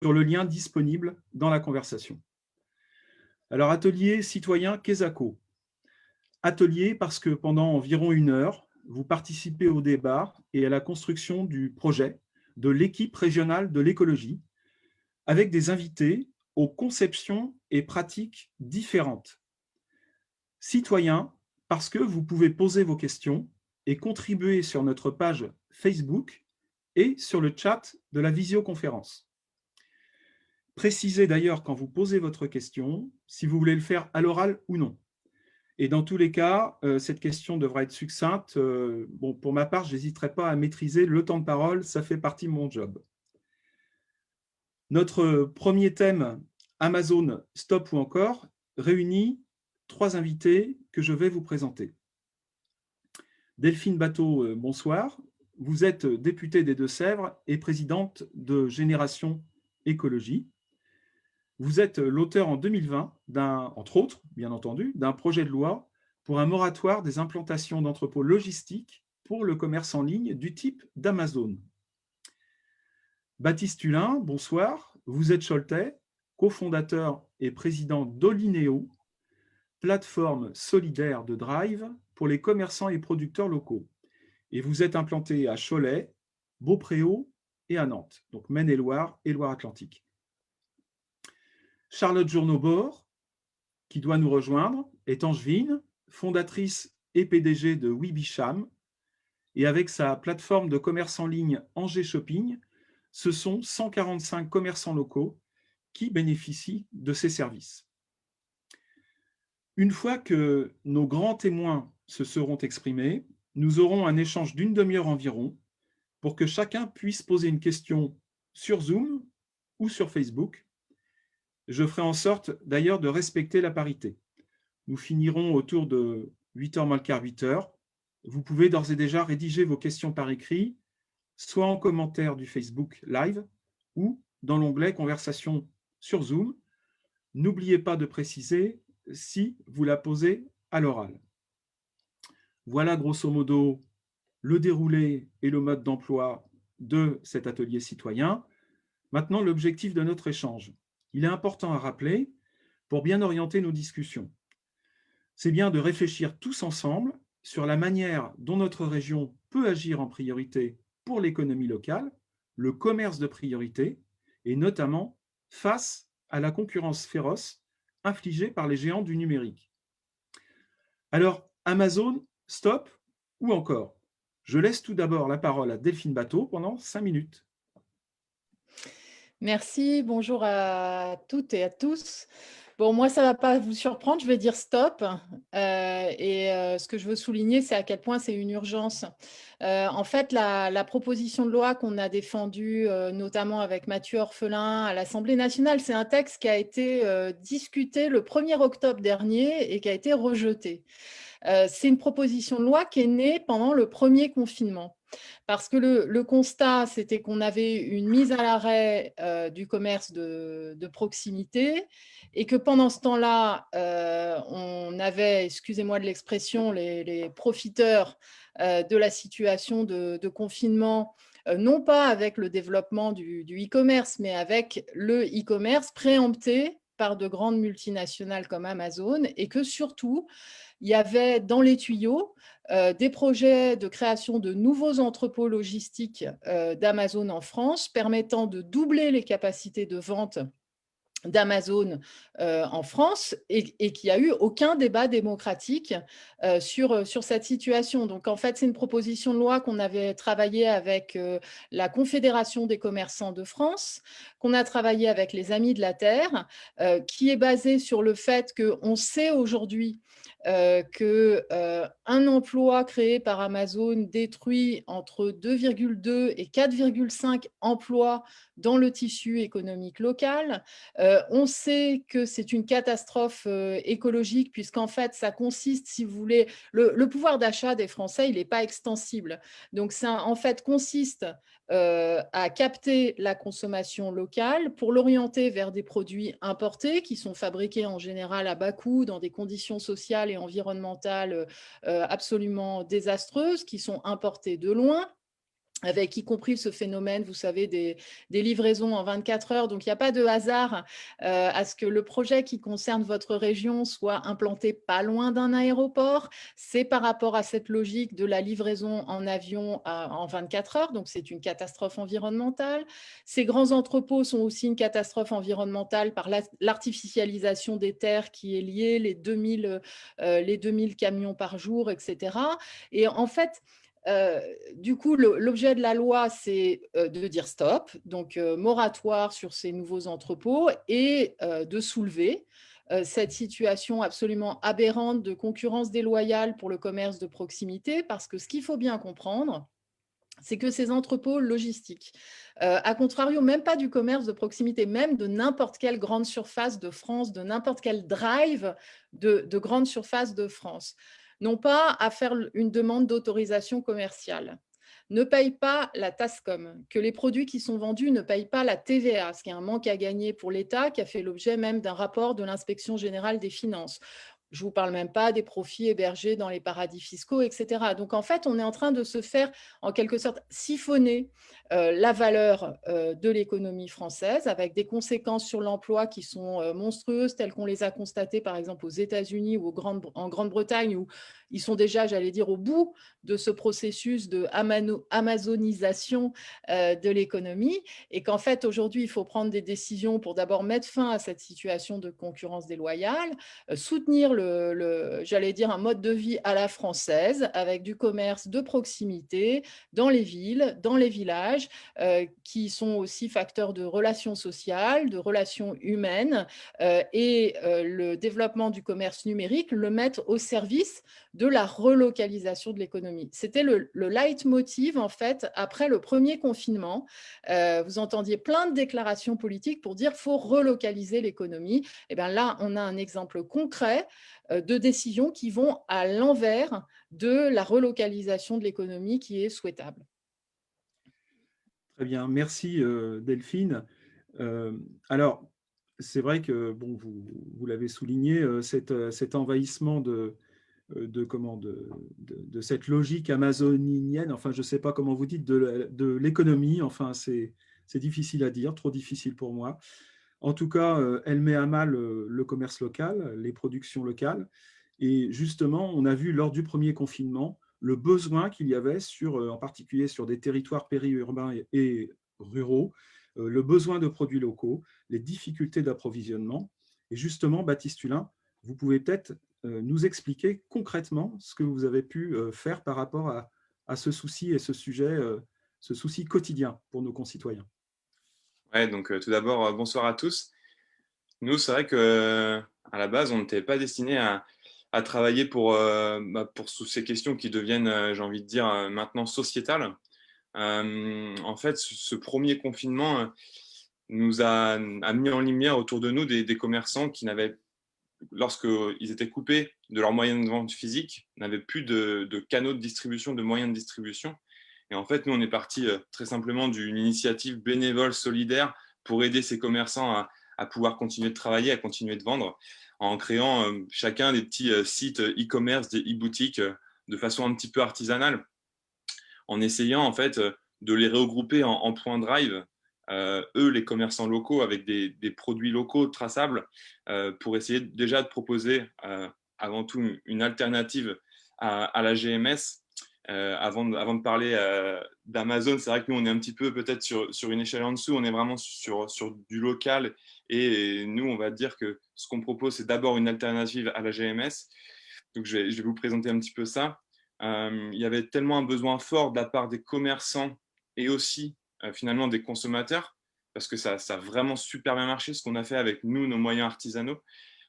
sur le lien disponible dans la conversation. Alors, atelier citoyen Kesako. Atelier parce que pendant environ 1 heure, vous participez au débat et à la construction du projet de l'équipe régionale de l'écologie avec des invités aux conceptions et pratiques différentes. Citoyen parce que vous pouvez poser vos questions et contribuer sur notre page Facebook et sur le chat de la visioconférence. Précisez d'ailleurs quand vous posez votre question si vous voulez le faire à l'oral ou non. Et dans tous les cas, cette question devra être succincte. Bon, pour ma part, je n'hésiterai pas à maîtriser le temps de parole, ça fait partie de mon job. Notre premier thème, Amazon, stop ou encore, réunit 3 invités que je vais vous présenter. Delphine Bateau, bonsoir. Vous êtes députée des Deux-Sèvres et présidente de Génération Écologie. Vous êtes l'auteur en 2020, entre autres, bien entendu, d'un projet de loi pour un moratoire des implantations d'entrepôts logistiques pour le commerce en ligne du type d'Amazon. Baptiste Hulin, bonsoir. Vous êtes Choletais, cofondateur et président d'Olineo, plateforme solidaire de drive pour les commerçants et producteurs locaux. Et vous êtes implanté à Cholet, Beaupréau et à Nantes, donc Maine-et-Loire et Loire-Atlantique. Charlotte Journaux-Bord, qui doit nous rejoindre, est angevine, fondatrice et PDG de Wibicham, et avec sa plateforme de commerce en ligne Angers Shopping, ce sont 145 commerçants locaux qui bénéficient de ces services. Une fois que nos grands témoins se seront exprimés, nous aurons un échange d'une demi-heure environ pour que chacun puisse poser une question sur Zoom ou sur Facebook. Je ferai en sorte d'ailleurs de respecter la parité. Nous finirons autour de 8h moins le quart, 8h. Vous pouvez d'ores et déjà rédiger vos questions par écrit, soit en commentaire du Facebook Live ou dans l'onglet Conversation sur Zoom. N'oubliez pas de préciser si vous la posez à l'oral. Voilà grosso modo le déroulé et le mode d'emploi de cet atelier citoyen. Maintenant, l'objectif de notre échange. Il est important à rappeler pour bien orienter nos discussions. C'est bien de réfléchir tous ensemble sur la manière dont notre région peut agir en priorité pour l'économie locale, le commerce de priorité, et notamment face à la concurrence féroce infligée par les géants du numérique. Alors, Amazon, stop ou encore? Je laisse tout d'abord la parole à Delphine Bateau pendant 5 minutes. Merci, bonjour à toutes et à tous. Bon, moi, ça ne va pas vous surprendre, je vais dire stop. Ce que je veux souligner, c'est à quel point c'est une urgence. En fait, la proposition de loi qu'on a défendue, notamment avec Mathieu Orphelin à l'Assemblée nationale, c'est un texte qui a été discuté le 1er octobre dernier et qui a été rejeté. C'est une proposition de loi qui est née pendant le premier confinement. Parce que le constat, c'était qu'on avait une mise à l'arrêt du commerce de proximité et que pendant ce temps-là, on avait, excusez-moi de l'expression, les profiteurs de la situation de confinement, non pas avec le développement du e-commerce, mais avec le e-commerce préempté par de grandes multinationales comme Amazon et que surtout, il y avait dans les tuyaux des projets de création de nouveaux entrepôts logistiques d'Amazon en France, permettant de doubler les capacités de vente d'Amazon en France et qu'il n'y a eu aucun débat démocratique sur cette situation. Donc, en fait, c'est une proposition de loi qu'on avait travaillé avec la Confédération des commerçants de France, qu'on a travaillé avec les Amis de la Terre, qui est basée sur le fait qu'on sait aujourd'hui qu'un emploi créé par Amazon détruit entre 2,2 et 4,5 emplois dans le tissu économique local. On sait que c'est une catastrophe écologique puisqu'en fait, ça consiste, si vous voulez, le pouvoir d'achat des Français, il n'est pas extensible. Donc, ça, en fait, consiste à capter la consommation locale pour l'orienter vers des produits importés qui sont fabriqués en général à bas coût dans des conditions sociales et environnementales absolument désastreuses, qui sont importés de loin avec y compris ce phénomène, vous savez, des livraisons en 24 heures. Donc, il n'y a pas de hasard à ce que le projet qui concerne votre région soit implanté pas loin d'un aéroport. C'est par rapport à cette logique de la livraison en avion en 24 heures. Donc, c'est une catastrophe environnementale. Ces grands entrepôts sont aussi une catastrophe environnementale par l'artificialisation des terres qui est liée, les 2000 camions par jour, etc. Et en fait, du coup, l'objet de la loi, c'est de dire stop, donc moratoire sur ces nouveaux entrepôts et de soulever cette situation absolument aberrante de concurrence déloyale pour le commerce de proximité, parce que ce qu'il faut bien comprendre, c'est que ces entrepôts logistiques, à contrario, même pas du commerce de proximité, même de n'importe quelle grande surface de France, de n'importe quel drive de grande surface de France, n'ont pas à faire une demande d'autorisation commerciale, ne payent pas la TASCOM, que les produits qui sont vendus ne payent pas la TVA, ce qui est un manque à gagner pour l'État, qui a fait l'objet même d'un rapport de l'Inspection générale des finances. Je ne vous parle même pas des profits hébergés dans les paradis fiscaux, etc. Donc, en fait, on est en train de se faire, en quelque sorte, siphonner la valeur de l'économie française, avec des conséquences sur l'emploi qui sont monstrueuses, telles qu'on les a constatées, par exemple, aux États-Unis ou en Grande-Bretagne, où ils sont déjà, j'allais dire, au bout de ce processus de amazonisation de l'économie, et qu'en fait, aujourd'hui, il faut prendre des décisions pour d'abord mettre fin à cette situation de concurrence déloyale, soutenir j'allais dire, un mode de vie à la française, avec du commerce de proximité dans les villes, dans les villages, qui sont aussi facteurs de relations sociales, de relations humaines, et le développement du commerce numérique le mettre au service de la relocalisation de l'économie. C'était le leitmotiv, en fait, après le premier confinement. Vous entendiez plein de déclarations politiques pour dire qu'il faut relocaliser l'économie. Et bien là, on a un exemple concret de décisions qui vont à l'envers de la relocalisation de l'économie qui est souhaitable. Très bien, merci Delphine. Alors, c'est vrai que bon, vous l'avez souligné, cet envahissement de cette logique amazonienne, enfin, je ne sais pas comment vous dites, de l'économie, enfin, c'est difficile à dire, trop difficile pour moi. En tout cas, elle met à mal le commerce local, les productions locales. Et justement, on a vu lors du premier confinement le besoin qu'il y avait, en particulier sur des territoires périurbains et ruraux, le besoin de produits locaux, les difficultés d'approvisionnement. Et justement, Baptiste Hulin, vous pouvez peut-être nous expliquer concrètement ce que vous avez pu faire par rapport à ce souci et ce sujet, ce souci quotidien pour nos concitoyens. Ouais, donc tout d'abord, bonsoir à tous. Nous, c'est vrai que à la base, on n'était pas destiné à travailler pour ces questions qui deviennent, j'ai envie de dire, maintenant sociétales. En fait, ce premier confinement a mis en lumière autour de nous des commerçants qui n'avaient, lorsqu'ils étaient coupés de leurs moyens de vente physiques, n'avaient plus de canaux de distribution, de moyens de distribution. Et en fait, nous, on est parti très simplement d'une initiative bénévole, solidaire, pour aider ces commerçants à pouvoir continuer de travailler, à continuer de vendre, en créant chacun des petits sites e-commerce, des e-boutiques, de façon un petit peu artisanale, en essayant en fait de les regrouper en points drive, eux, les commerçants locaux, avec des produits locaux traçables, pour essayer déjà de proposer avant tout une alternative à la GMS. Avant de parler d'Amazon, c'est vrai que nous, on est un petit peu peut-être sur une échelle en dessous, on est vraiment sur du local, et nous, on va dire que ce qu'on propose, c'est d'abord une alternative à la GMS. Donc, je vais vous présenter un petit peu ça. Il y avait tellement un besoin fort de la part des commerçants et aussi finalement des consommateurs, parce que ça a vraiment super bien marché ce qu'on a fait avec nous, nos moyens artisanaux,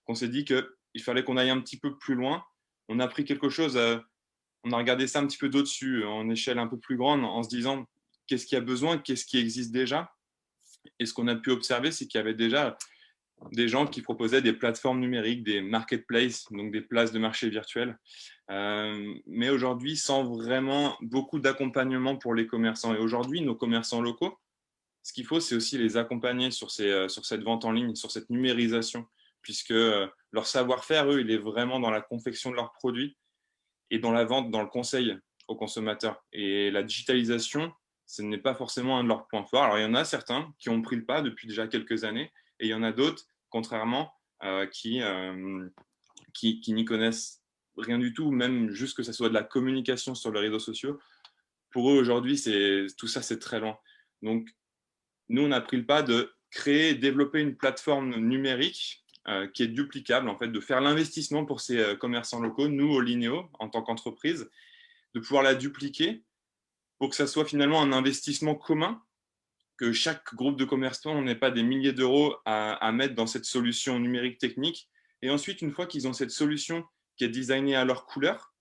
qu'on s'est dit qu'il fallait qu'on aille un petit peu plus loin. On a pris quelque chose, on a regardé ça un petit peu d'au-dessus, en échelle un peu plus grande, en se disant qu'est-ce qu'il y a besoin, qu'est-ce qui existe déjà. Et ce qu'on a pu observer, c'est qu'il y avait déjà des gens qui proposaient des plateformes numériques, des marketplaces, donc des places de marché virtuelles, mais aujourd'hui sans vraiment beaucoup d'accompagnement pour les commerçants. Et aujourd'hui, nos commerçants locaux, ce qu'il faut, c'est aussi les accompagner sur cette vente en ligne, sur cette numérisation, puisque leur savoir-faire, eux, il est vraiment dans la confection de leurs produits et dans la vente, dans le conseil aux consommateurs. Et la digitalisation, ce n'est pas forcément un de leurs points forts. Alors, il y en a certains qui ont pris le pas depuis déjà quelques années, et il y en a d'autres, contrairement, qui n'y connaissent rien du tout, même juste que ce soit de la communication sur les réseaux sociaux. Pour eux, aujourd'hui, tout ça, c'est très loin. Donc, nous, on a pris le pas de créer, développer une plateforme numérique qui est duplicable, en fait, de faire l'investissement pour ces commerçants locaux, nous, au Linéo, en tant qu'entreprise, de pouvoir la dupliquer pour que ça soit finalement un investissement commun, que chaque groupe de commerçants n'ait pas des milliers d'euros à mettre dans cette solution numérique technique. Et ensuite, une fois qu'ils ont cette solution qui est designée à leur couleur,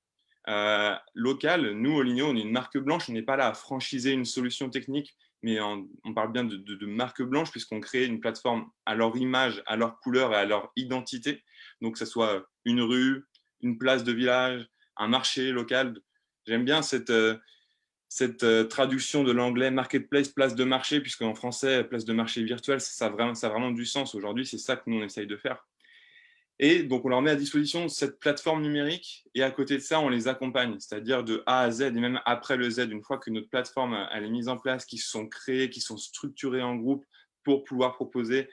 locale, nous, au Linéo, on est une marque blanche, on n'est pas là à franchiser une solution technique, mais on parle bien de marque blanche puisqu'on crée une plateforme à leur image, à leur couleur et à leur identité. Donc, que ce soit une rue, une place de village, un marché local. J'aime bien cette traduction de l'anglais marketplace, place de marché, puisqu'en français, place de marché virtuelle, ça a vraiment du sens. Aujourd'hui, c'est ça que nous, on essaye de faire. Et donc, on leur met à disposition cette plateforme numérique et à côté de ça, on les accompagne, c'est-à-dire de A à Z et même après le Z, une fois que notre plateforme elle est mise en place, qui sont créés, qui sont structurés en groupe pour pouvoir proposer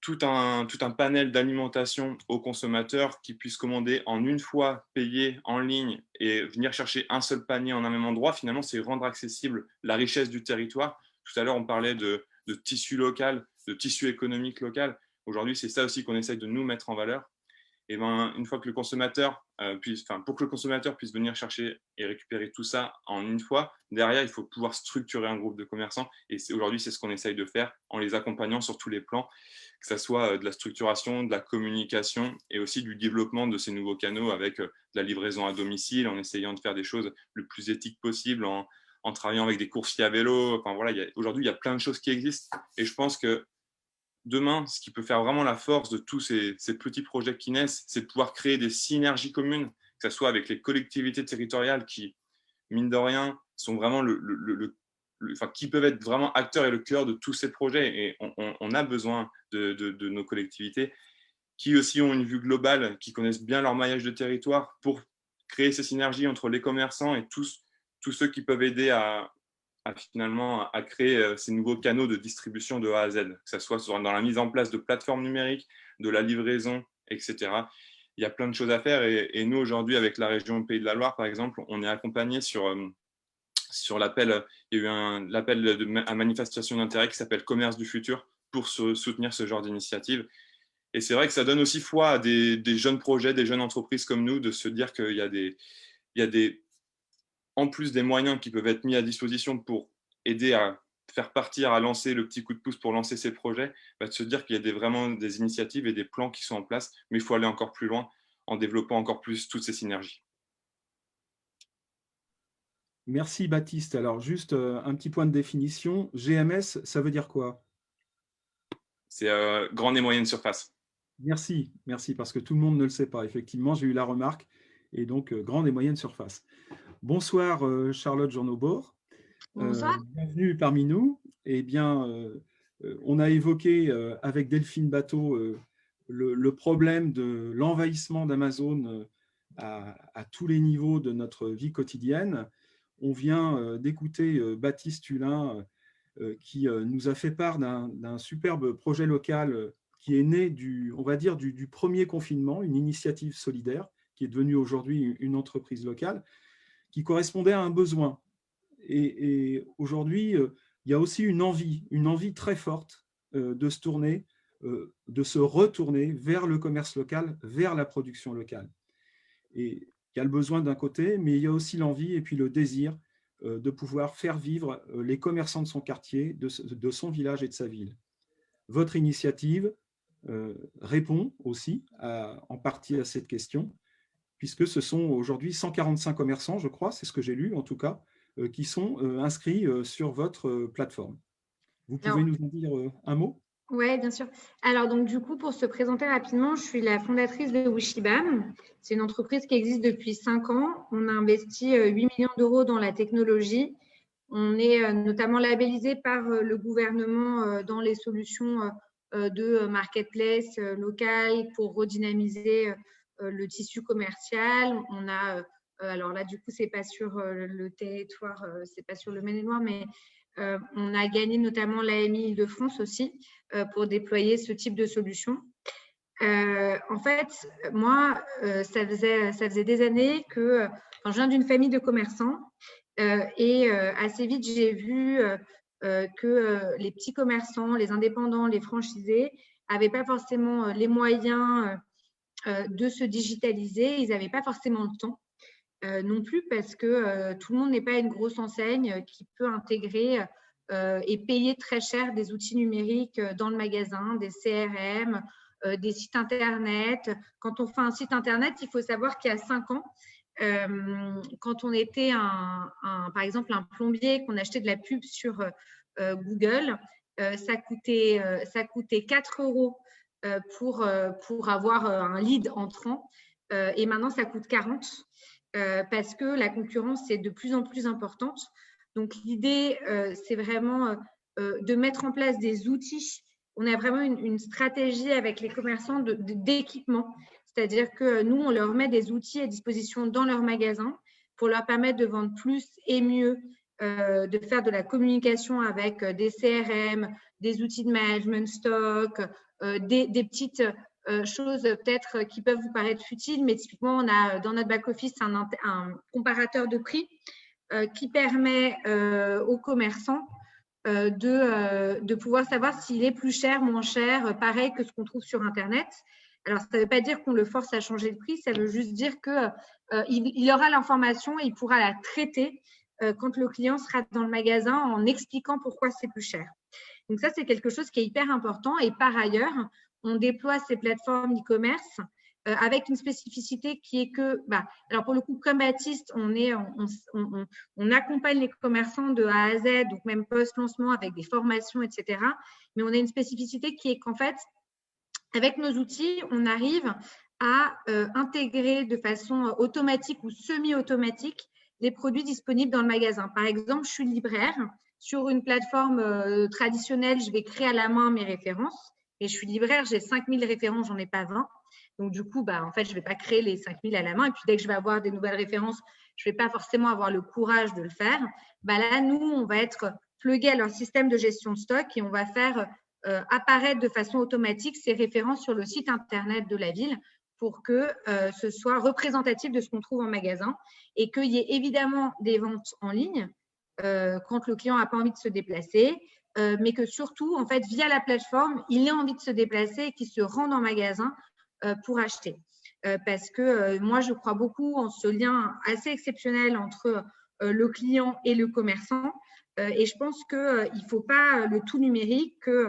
tout un panel d'alimentation aux consommateurs qui puissent commander en une fois, payer en ligne et venir chercher un seul panier en un même endroit. Finalement, c'est rendre accessible la richesse du territoire. Tout à l'heure, on parlait de tissu local, de tissu économique local. Aujourd'hui, c'est ça aussi qu'on essaye de nous mettre en valeur. Et ben, une fois que le consommateur pour que le consommateur puisse venir chercher et récupérer tout ça en une fois, derrière, il faut pouvoir structurer un groupe de commerçants. Et aujourd'hui, c'est ce qu'on essaye de faire en les accompagnant sur tous les plans, que ce soit de la structuration, de la communication et aussi du développement de ces nouveaux canaux avec de la livraison à domicile, en essayant de faire des choses le plus éthiques possible, en travaillant avec des coursiers à vélo. Enfin, voilà, aujourd'hui, il y a plein de choses qui existent. Et je pense que demain, ce qui peut faire vraiment la force de tous ces petits projets qui naissent, c'est de pouvoir créer des synergies communes, que ce soit avec les collectivités territoriales qui, mine de rien, sont vraiment qui peuvent être vraiment acteurs et le cœur de tous ces projets. Et on a besoin de nos collectivités qui aussi ont une vue globale, qui connaissent bien leur maillage de territoire pour créer ces synergies entre les commerçants et tous ceux qui peuvent aider à créer ces nouveaux canaux de distribution de A à Z, que ce soit dans la mise en place de plateformes numériques, de la livraison, etc. Il y a plein de choses à faire et nous, aujourd'hui, avec la région Pays de la Loire, par exemple, on est accompagné sur l'appel. Il y a eu l'appel à manifestation d'intérêt qui s'appelle Commerce du futur pour soutenir ce genre d'initiative. Et c'est vrai que ça donne aussi foi à des jeunes projets, des jeunes entreprises comme nous, de se dire qu'il y a en plus des moyens qui peuvent être mis à disposition pour aider à faire partir, à lancer le petit coup de pouce pour lancer ces projets, de se dire qu'il y a vraiment des initiatives et des plans qui sont en place, mais il faut aller encore plus loin en développant encore plus toutes ces synergies. Merci Baptiste. Alors juste un petit point de définition. GMS, ça veut dire quoi? C'est grande et moyenne surface. Merci, parce que tout le monde ne le sait pas. Effectivement, j'ai eu la remarque. Et donc, grande et moyenne surface. Bonsoir Charlotte Journobord. Bonsoir. Bienvenue parmi nous. Eh bien, on a évoqué avec Delphine Bateau le problème de l'envahissement d'Amazon à tous les niveaux de notre vie quotidienne. On vient d'écouter Baptiste Hulin qui nous a fait part d'un superbe projet local qui est né on va dire, du premier confinement, une initiative solidaire qui est devenue aujourd'hui une entreprise locale, qui correspondait à un besoin. Et aujourd'hui, il y a aussi une envie très forte de se tourner, de se retourner vers le commerce local, vers la production locale. Et il y a le besoin d'un côté, mais il y a aussi l'envie et puis le désir de pouvoir faire vivre les commerçants de son quartier, de son village et de sa ville. Votre initiative répond aussi en partie à cette question, puisque ce sont aujourd'hui 145 commerçants, je crois, c'est ce que j'ai lu en tout cas, qui sont inscrits sur votre plateforme. Vous pouvez nous en dire un mot? Oui, bien sûr. Alors, donc, du coup, pour se présenter rapidement, je suis la fondatrice de Wishibam. C'est une entreprise qui existe depuis 5 ans. On a investi 8 millions d'euros dans la technologie. On est notamment labellisé par le gouvernement dans les solutions de marketplace local pour redynamiser le tissu commercial. On a alors là, du coup, ce n'est pas sur le territoire, ce n'est pas sur le Maine-et-Loire, mais on a gagné notamment l'AMI Île-de-France aussi pour déployer ce type de solution. En fait, moi, ça faisait des années que je viens d'une famille de commerçants et assez vite, j'ai vu que les petits commerçants, les indépendants, les franchisés n'avaient pas forcément les moyens de se digitaliser. Ils n'avaient pas forcément le temps non plus parce que tout le monde n'est pas une grosse enseigne qui peut intégrer et payer très cher des outils numériques dans le magasin, des CRM, des sites Internet. Quand on fait un site Internet, il faut savoir qu'il y a 5 ans, quand on était par exemple un plombier, qu'on achetait de la pub sur Google, ça coûtait 4 € pour avoir un lead entrant et maintenant ça coûte 40 parce que la concurrence est de plus en plus importante. Donc l'idée, c'est vraiment de mettre en place des outils. On a vraiment une stratégie avec les commerçants d'équipement. C'est-à-dire que nous, on leur met des outils à disposition dans leur magasin pour leur permettre de vendre plus et mieux, de faire de la communication avec des CRM, des outils de management stock, des petites choses peut-être qui peuvent vous paraître futiles, mais typiquement, on a dans notre back-office un comparateur de prix qui permet aux commerçants de pouvoir savoir s'il est plus cher, moins cher, pareil que ce qu'on trouve sur Internet. Alors, ça ne veut pas dire qu'on le force à changer le prix, ça veut juste dire qu'il aura l'information et il pourra la traiter quand le client sera dans le magasin en expliquant pourquoi c'est plus cher. Donc, ça, c'est quelque chose qui est hyper important. Et par ailleurs, on déploie ces plateformes e-commerce avec une spécificité qui est que, alors pour le coup, comme Baptiste, on accompagne les commerçants de A à Z, donc même post-lancement avec des formations, etc. Mais on a une spécificité qui est qu'en fait, avec nos outils, on arrive à intégrer de façon automatique ou semi-automatique les produits disponibles dans le magasin. Par exemple, je suis libraire. Sur une plateforme traditionnelle, je vais créer à la main mes références. Et je suis libraire, j'ai 5000 références, j'en ai pas 20. Donc, du coup, en fait, je ne vais pas créer les 5000 à la main. Et puis, dès que je vais avoir des nouvelles références, je ne vais pas forcément avoir le courage de le faire. Là, nous, on va être plugués à leur système de gestion de stock et on va faire apparaître de façon automatique ces références sur le site Internet de la ville pour que ce soit représentatif de ce qu'on trouve en magasin et qu'il y ait évidemment des ventes en ligne quand le client n'a pas envie de se déplacer, mais que surtout, en fait, via la plateforme, il ait envie de se déplacer et qu'il se rende en magasin pour acheter. Parce que moi, je crois beaucoup en ce lien assez exceptionnel entre le client et le commerçant. Et je pense qu'il ne faut pas le tout numérique, que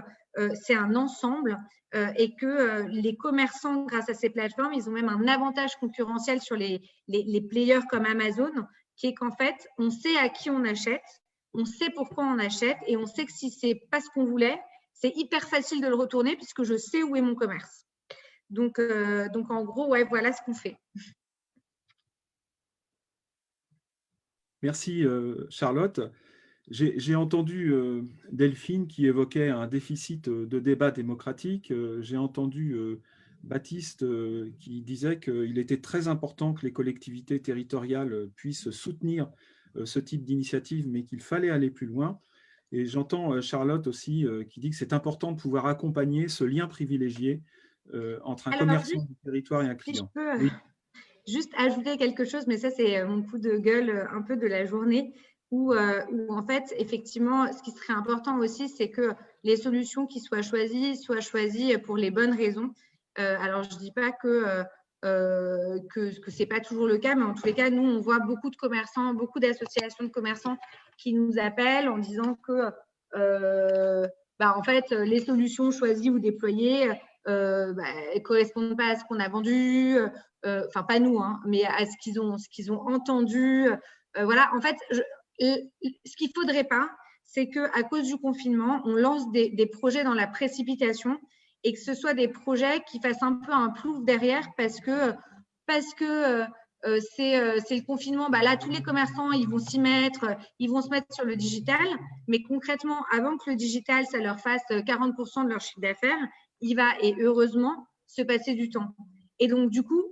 c'est un ensemble et que les commerçants, grâce à ces plateformes, ils ont même un avantage concurrentiel sur les players comme Amazon, qui est qu'en fait, on sait à qui on achète, on sait pourquoi on achète et on sait que si ce n'est pas ce qu'on voulait, c'est hyper facile de le retourner puisque je sais où est mon commerce. Donc en gros, ouais, voilà ce qu'on fait. Merci Charlotte. J'ai entendu Delphine qui évoquait un déficit de débat démocratique. J'ai entendu Baptiste qui disait qu'il était très important que les collectivités territoriales puissent soutenir ce type d'initiative, mais qu'il fallait aller plus loin. Et j'entends Charlotte aussi qui dit que c'est important de pouvoir accompagner ce lien privilégié entre un commerçant du territoire et un client. Si je peux juste ajouter quelque chose, mais ça, c'est mon coup de gueule un peu de la journée, où en fait, effectivement, ce qui serait important aussi, c'est que les solutions qui soient choisies pour les bonnes raisons. Alors, je ne dis pas que ce n'est pas toujours le cas, mais en tous les cas, nous, on voit beaucoup de commerçants, beaucoup d'associations de commerçants qui nous appellent en disant que, en fait, les solutions choisies ou déployées ne correspondent pas à ce qu'on a vendu, enfin, pas nous, hein, mais à ce qu'ils ont entendu. Voilà, en fait, ce qu'il ne faudrait pas, c'est qu'à cause du confinement, on lance des projets dans la précipitation et que ce soit des projets qui fassent un peu un plouf derrière parce que c'est le confinement. Là, tous les commerçants, ils vont s'y mettre, ils vont se mettre sur le digital. Mais concrètement, avant que le digital, ça leur fasse 40% de leur chiffre d'affaires, il va, et heureusement, se passer du temps. Et donc, du coup,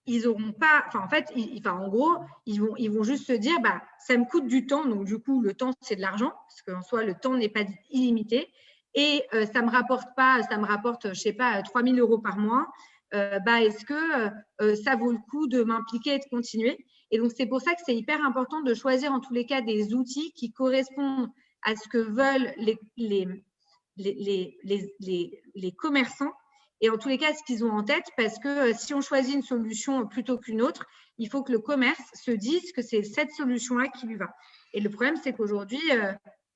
ils n'auront pas, en fait, en gros, ils vont juste se dire, bah, ça me coûte du temps, donc du coup, le temps, c'est de l'argent, parce qu'en soi, le temps n'est pas illimité, et ça me rapporte, je sais pas, 3 000 € par mois. Est-ce que ça vaut le coup de m'impliquer et de continuer? Et donc, c'est pour ça que c'est hyper important de choisir en tous les cas des outils qui correspondent à ce que veulent les commerçants et en tous les cas ce qu'ils ont en tête, parce que si on choisit une solution plutôt qu'une autre, il faut que le commerce se dise que c'est cette solution-là qui lui va. Et le problème, c'est qu'aujourd'hui,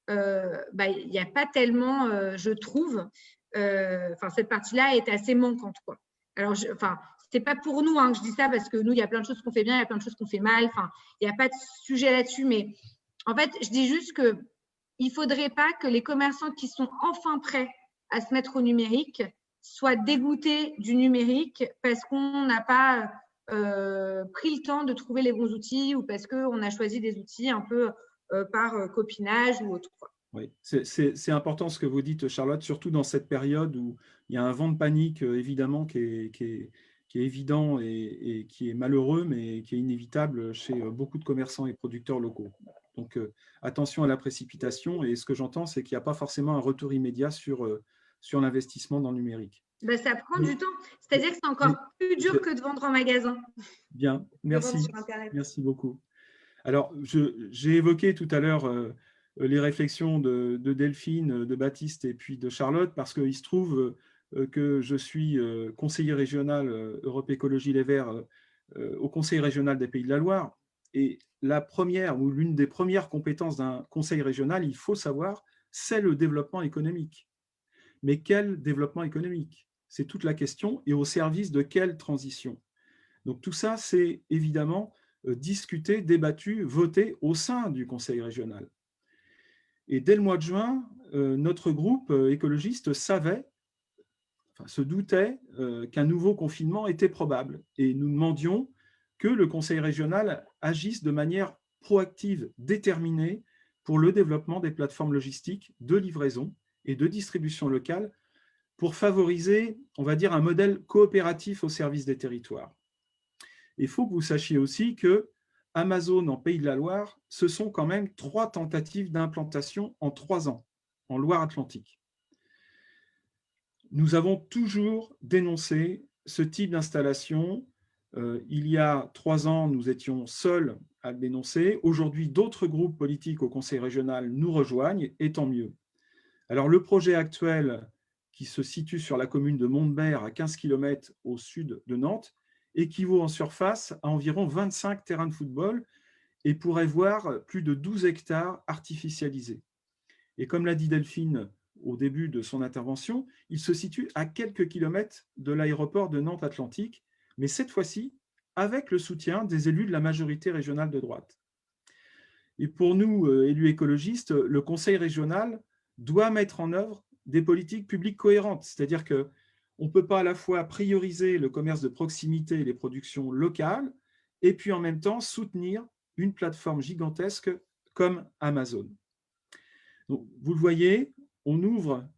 il n'y a pas tellement, je trouve, cette partie-là est assez manquante, quoi. Alors, c'est pas pour nous que je dis ça, parce que nous, il y a plein de choses qu'on fait bien, il y a plein de choses qu'on fait mal. Il n'y a pas de sujet là-dessus, mais en fait, je dis juste que il ne faudrait pas que les commerçants qui sont enfin prêts à se mettre au numérique soient dégoûtés du numérique parce qu'on n'a pas pris le temps de trouver les bons outils ou parce qu'on a choisi des outils un peu par copinage ou autre. Oui, c'est important ce que vous dites, Charlotte, surtout dans cette période où il y a un vent de panique, évidemment, qui est évident et qui est malheureux, mais qui est inévitable chez beaucoup de commerçants et producteurs locaux. Donc, attention à la précipitation. Et ce que j'entends, c'est qu'il n'y a pas forcément un retour immédiat sur l'investissement dans le numérique. Ça prend du temps. C'est-à-dire que c'est encore plus dur que de vendre en magasin. Bien, merci. Merci beaucoup. Alors, j'ai évoqué tout à l'heure les réflexions de Delphine, de Baptiste et puis de Charlotte, parce qu'il se trouve que je suis conseiller régional Europe Écologie Les Verts au Conseil régional des Pays de la Loire. Et la première ou l'une des premières compétences d'un conseil régional, il faut savoir, c'est le développement économique. Mais quel développement économique? C'est toute la question, et au service de quelle transition? Donc tout ça, c'est évidemment discuté, débattu, voté au sein du conseil régional. Et dès le mois de juin, notre groupe écologiste se doutait qu'un nouveau confinement était probable. Et nous demandions que le conseil régional agisse de manière proactive, déterminée, pour le développement des plateformes logistiques de livraison et de distribution locale pour favoriser, on va dire, un modèle coopératif au service des territoires. Il faut que vous sachiez aussi que Amazon en Pays de la Loire, ce sont quand même 3 tentatives d'implantation en 3 ans, en Loire-Atlantique. Nous avons toujours dénoncé ce type d'installation. Il y a 3 ans, nous étions seuls à le dénoncer. Aujourd'hui, d'autres groupes politiques au Conseil régional nous rejoignent, et tant mieux. Alors, le projet actuel, qui se situe sur la commune de Montbert, à 15 km au sud de Nantes, équivaut en surface à environ 25 terrains de football et pourrait voir plus de 12 hectares artificialisés. Et comme l'a dit Delphine au début de son intervention, il se situe à quelques kilomètres de l'aéroport de Nantes-Atlantique, mais cette fois-ci avec le soutien des élus de la majorité régionale de droite. Et pour nous, élus écologistes, le conseil régional doit mettre en œuvre des politiques publiques cohérentes, c'est-à-dire que on ne peut pas à la fois prioriser le commerce de proximité et les productions locales, et puis en même temps soutenir une plateforme gigantesque comme Amazon. Donc, vous le voyez, on ouvre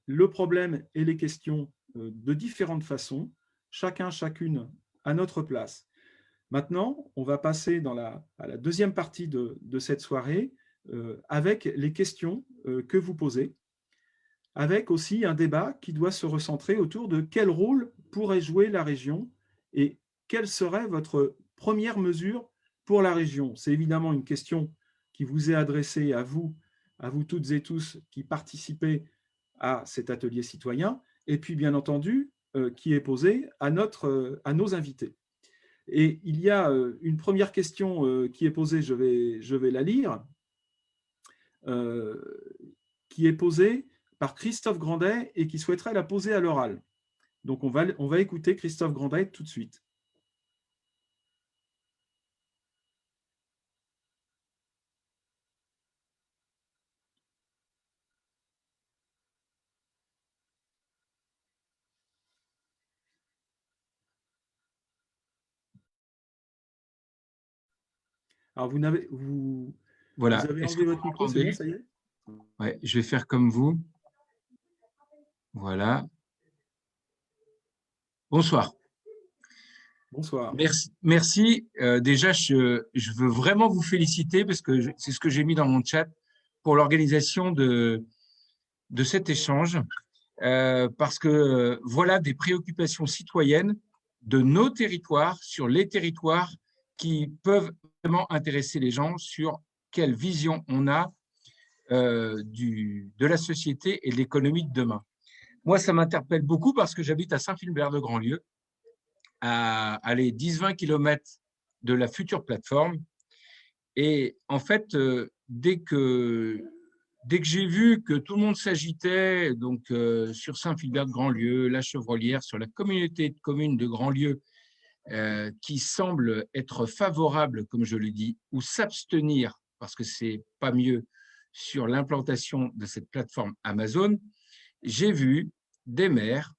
le problème et les questions de différentes façons, chacune à notre place. Maintenant, on va passer à la deuxième partie de cette soirée avec les questions que vous posez, avec aussi un débat qui doit se recentrer autour de quel rôle pourrait jouer la région et quelle serait votre première mesure pour la région. C'est évidemment une question qui vous est adressée à vous toutes et tous qui participez à cet atelier citoyen, et puis bien entendu qui est posée à nos invités. Et il y a une première question qui est posée, je vais la lire, qui est posée par Christophe Grandet et qui souhaiterait la poser à l'oral. Donc on va écouter Christophe Grandet tout de suite. Alors vous avez enlevé votre micro, c'est bon, ça y est? Ouais, je vais faire comme vous. Voilà. Bonsoir. Bonsoir. Merci. Déjà, je veux vraiment vous féliciter parce que c'est ce que j'ai mis dans mon chat pour l'organisation de cet échange. Parce que voilà des préoccupations citoyennes de nos territoires sur les territoires qui peuvent vraiment intéresser les gens sur quelle vision on a de la société et de l'économie de demain. Moi, ça m'interpelle beaucoup parce que j'habite à Saint-Philbert-de-Grandlieu, à 10-20 km de la future plateforme. Et en fait, dès que j'ai vu que tout le monde s'agitait donc sur Saint-Philbert-de-Grandlieu, la Chevrolière, sur la communauté de communes de Grandlieu, qui semble être favorable, comme je le dis, ou s'abstenir, parce que c'est pas mieux, sur l'implantation de cette plateforme Amazon, j'ai vu des maires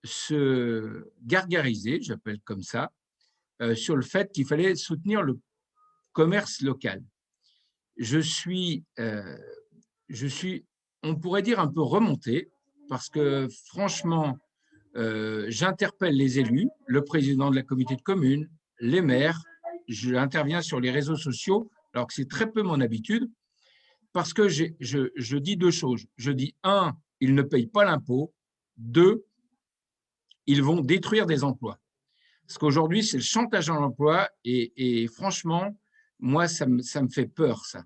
se gargariser, j'appelle comme ça, sur le fait qu'il fallait soutenir le commerce local. Je suis, on pourrait dire, un peu remonté, parce que franchement, j'interpelle les élus, le président de la communauté de communes, les maires, j'interviens sur les réseaux sociaux, alors que c'est très peu mon habitude, parce que je dis deux choses. Je dis, un, ils ne payent pas l'impôt. Deux, ils vont détruire des emplois. Parce qu'aujourd'hui, c'est le chantage à l'emploi et franchement, moi, ça me fait peur, ça.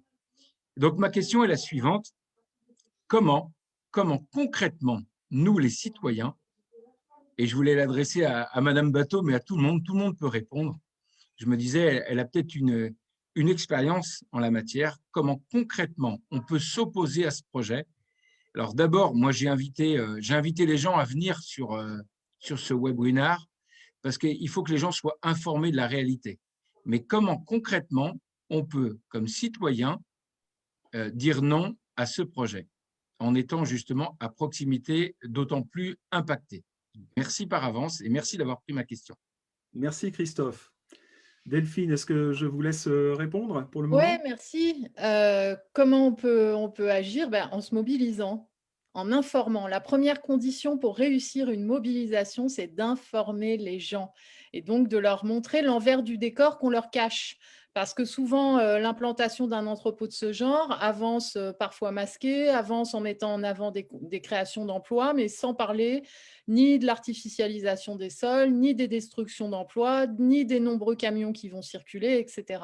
Donc, ma question est la suivante. Comment concrètement, nous, les citoyens, et je voulais l'adresser à Madame Bateau, mais à tout le monde peut répondre. Je me disais, elle a peut-être une expérience en la matière. Comment concrètement on peut s'opposer à ce projet? Alors d'abord, moi j'ai invité les gens à venir sur ce webinaire parce qu'il faut que les gens soient informés de la réalité. Mais comment concrètement on peut, comme citoyen, dire non à ce projet en étant justement à proximité, d'autant plus impacté? Merci par avance et merci d'avoir pris ma question. Merci Christophe. Delphine, est-ce que je vous laisse répondre pour le moment? Oui, merci. Comment on peut agir? En se mobilisant, en informant. La première condition pour réussir une mobilisation, c'est d'informer les gens et donc de leur montrer l'envers du décor qu'on leur cache. Parce que souvent, l'implantation d'un entrepôt de ce genre avance parfois masqué, avance en mettant en avant des créations d'emplois, mais sans parler ni de l'artificialisation des sols, ni des destructions d'emplois, ni des nombreux camions qui vont circuler, etc.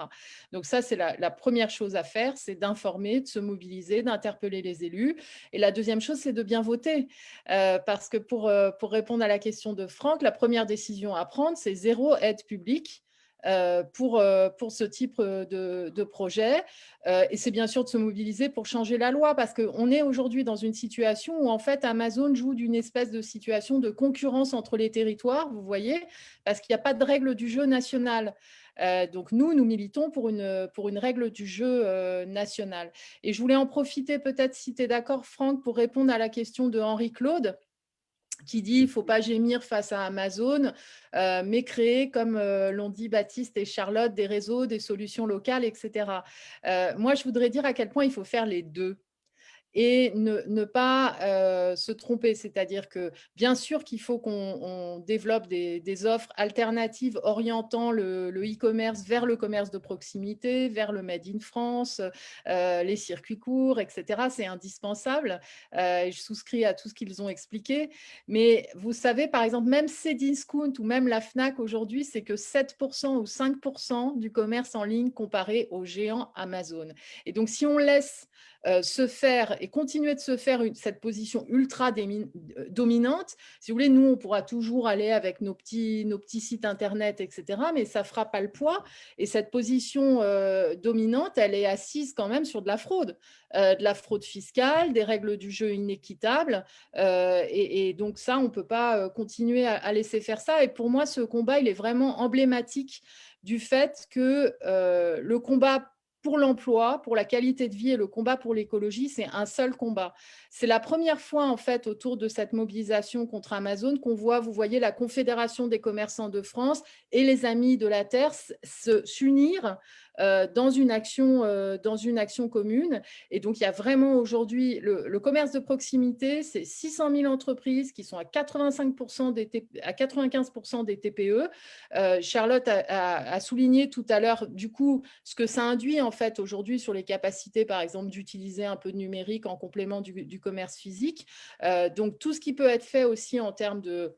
Donc ça, c'est la première chose à faire, c'est d'informer, de se mobiliser, d'interpeller les élus. Et la deuxième chose, c'est de bien voter. Parce que pour répondre à la question de Franck, la première décision à prendre, c'est 0 aide publique pour ce type de projet. Et c'est bien sûr de se mobiliser pour changer la loi, parce qu'on est aujourd'hui dans une situation où en fait Amazon joue d'une espèce de situation de concurrence entre les territoires, vous voyez, parce qu'il n'y a pas de règle du jeu nationale. Donc nous militons pour une règle du jeu nationale. Et je voulais en profiter peut-être, si tu es d'accord Franck, pour répondre à la question de Henri-Claude, qui dit il ne faut pas gémir face à Amazon, mais créer, comme l'ont dit Baptiste et Charlotte, des réseaux, des solutions locales, etc. Moi, je voudrais dire à quel point il faut faire les deux. Et ne pas se tromper. C'est-à-dire que bien sûr qu'il faut qu'on développe des offres alternatives orientant le e-commerce vers le commerce de proximité, vers le Made in France, les circuits courts, etc. C'est indispensable. Et je souscris à tout ce qu'ils ont expliqué. Mais vous savez, par exemple, même Cdiscount ou même la FNAC aujourd'hui, c'est que 7% ou 5% du commerce en ligne comparé aux géants Amazon. Et donc, si on laisse se faire et continuer de se faire cette position ultra dominante, si vous voulez, nous, on pourra toujours aller avec nos petits sites internet, etc., mais ça ne fera pas le poids. Et cette position dominante, elle est assise quand même sur de la fraude fiscale, des règles du jeu inéquitables. Et donc ça, on ne peut pas continuer à laisser faire ça. Et pour moi, ce combat, il est vraiment emblématique du fait que le combat pour l'emploi, pour la qualité de vie et le combat pour l'écologie, c'est un seul combat. C'est la première fois, en fait, autour de cette mobilisation contre Amazon qu'on voit, vous voyez, la Confédération des commerçants de France et les Amis de la Terre s'unir dans une action commune. Et donc, il y a vraiment aujourd'hui le commerce de proximité, c'est 600 000 entreprises qui sont à 95% des TPE. Charlotte a souligné tout à l'heure, du coup, ce que ça induit en fait aujourd'hui sur les capacités, par exemple, d'utiliser un peu de numérique en complément du commerce physique. Donc, tout ce qui peut être fait aussi en termes de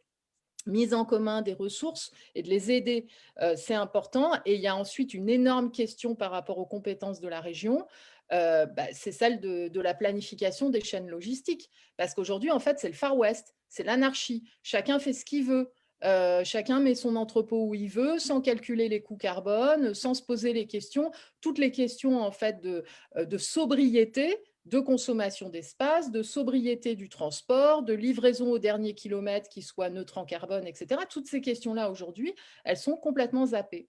mise en commun des ressources et de les aider, c'est important. Et il y a ensuite une énorme question par rapport aux compétences de la région, c'est celle de la planification des chaînes logistiques. Parce qu'aujourd'hui, en fait, c'est le Far West, c'est l'anarchie. Chacun fait ce qu'il veut. Chacun met son entrepôt où il veut, sans calculer les coûts carbone, sans se poser les questions. Toutes les questions en fait de sobriété, de consommation d'espace, de sobriété du transport, de livraison au dernier kilomètre qui soit neutre en carbone, etc. Toutes ces questions-là, aujourd'hui, elles sont complètement zappées.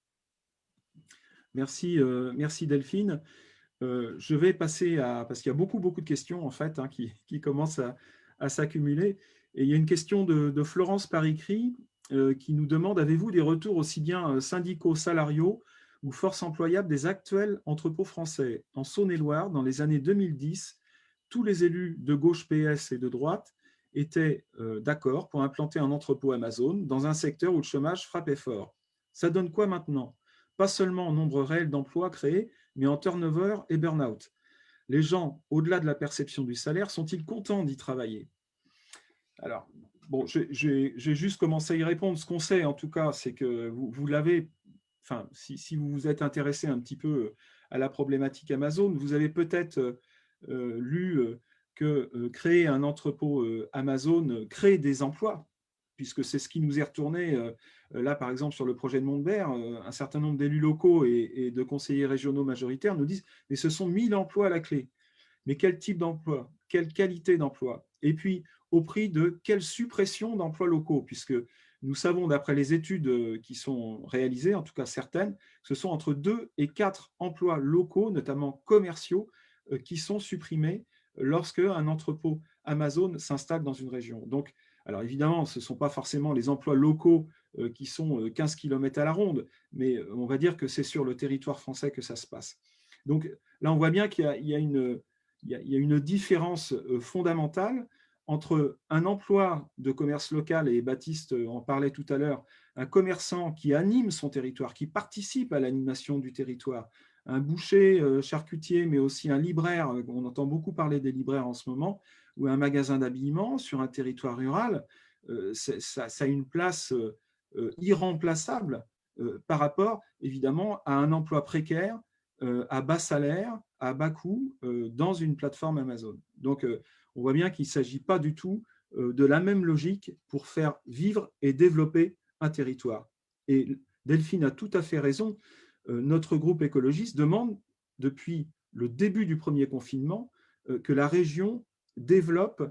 Merci, merci Delphine. Je vais passer parce qu'il y a beaucoup de questions en fait qui commencent à s'accumuler. Et il y a une question de Florence par écrit qui nous demande: avez-vous des retours aussi bien syndicaux, salariaux ou force employable des actuels entrepôts français? En Saône-et-Loire, dans les années 2010, tous les élus de gauche PS et de droite étaient d'accord pour implanter un entrepôt Amazon dans un secteur où le chômage frappait fort. Ça donne quoi maintenant? Pas seulement en nombre réel d'emplois créés, mais en turnover et burn-out. Les gens, au-delà de la perception du salaire, sont-ils contents d'y travailler? Alors, bon, j'ai juste commencé à y répondre. Ce qu'on sait, en tout cas, c'est que vous l'avez, enfin, si vous vous êtes intéressé un petit peu à la problématique Amazon, vous avez peut-être lu que créer un entrepôt Amazon crée des emplois, puisque c'est ce qui nous est retourné là, par exemple, sur le projet de Montbert. Un certain nombre d'élus locaux et de conseillers régionaux majoritaires nous disent « mais ce sont 1000 emplois à la clé ». Mais quel type d'emploi? Quelle qualité d'emploi? Et puis, au prix de quelle suppression d'emplois locaux? Puisque nous savons, d'après les études qui sont réalisées, en tout cas certaines, ce sont entre 2 et 4 emplois locaux, notamment commerciaux, qui sont supprimés lorsque un entrepôt Amazon s'installe dans une région. Donc, alors évidemment, ce ne sont pas forcément les emplois locaux qui sont 15 km à la ronde, mais on va dire que c'est sur le territoire français que ça se passe. Donc là, on voit bien qu'il y a une différence fondamentale entre un emploi de commerce local, et Baptiste en parlait tout à l'heure, un commerçant qui anime son territoire, qui participe à l'animation du territoire, un boucher, charcutier, mais aussi un libraire, on entend beaucoup parler des libraires en ce moment, ou un magasin d'habillement sur un territoire rural, ça a une place irremplaçable par rapport, évidemment, à un emploi précaire, à bas salaire, à bas coût, dans une plateforme Amazon. Donc, on voit bien qu'il ne s'agit pas du tout de la même logique pour faire vivre et développer un territoire. Et Delphine a tout à fait raison. Notre groupe écologiste demande, depuis le début du premier confinement, que la région développe,